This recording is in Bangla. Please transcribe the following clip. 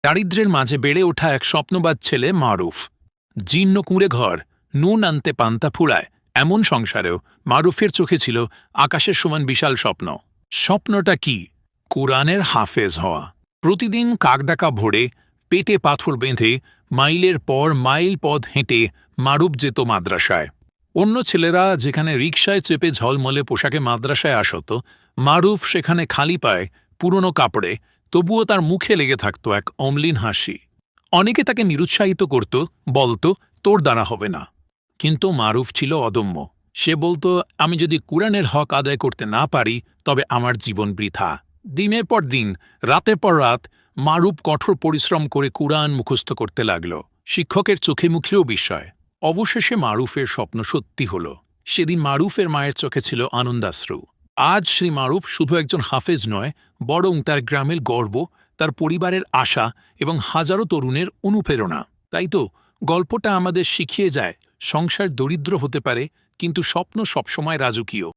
দারিদ্র্যের মাঝে বেড়ে ওঠা এক স্বপ্নবাজ ছেলে মারুফ। জীর্ণ কুঁড়ে ঘর, নুন আনতে পান্তা ফুরায়, এমন সংসারেও মারুফের চোখে ছিল আকাশের সমান বিশাল স্বপ্ন। স্বপ্নটা কি? কোরআনের হাফেজ হওয়া। প্রতিদিন কাকডাকা ভোরে পেটে পাথর বেঁধে মাইলের পর মাইল পথ হেঁটে মারুফ যেত মাদ্রাসায়। অন্য ছেলেরা যেখানে রিকশায় চেপে ঝলমলে পোশাকে মাদ্রাসায় আসত, মারুফ সেখানে খালি পায়ে, পুরনো কাপড়ে, তবুও তার মুখে লেগে থাকত এক অম্লিন হাসি। অনেকে তাকে নিরুৎসাহিত করত, বলত তোর দ্বারা হবে না। কিন্তু মারুফ ছিল অদম্য। সে বলত, আমি যদি কুরআনের হক আদায় করতে না পারি তবে আমার জীবন বৃথা। দিনের পর দিন, রাতের পর রাত মারুফ কঠোর পরিশ্রম করে কুরআন মুখস্থ করতে লাগল। শিক্ষকের চোখে মুখেও বিস্ময়। অবশেষে মারুফের স্বপ্ন সত্যি হল। সেদিন মারুফের মায়ের চোখে ছিল আনন্দাশ্রু। আজ শ্রী মারুফ শুধু একজন হাফেজ নয়, বরং তার গ্রামের গর্ব, তার পরিবারের আশা এবং হাজারো তরুণের অনুপ্রেরণা। তাই তো গল্পটা আমাদের শিখিয়ে যায়, সংসার দরিদ্র হতে পারে, কিন্তু স্বপ্ন সবসময় রাজকীয়।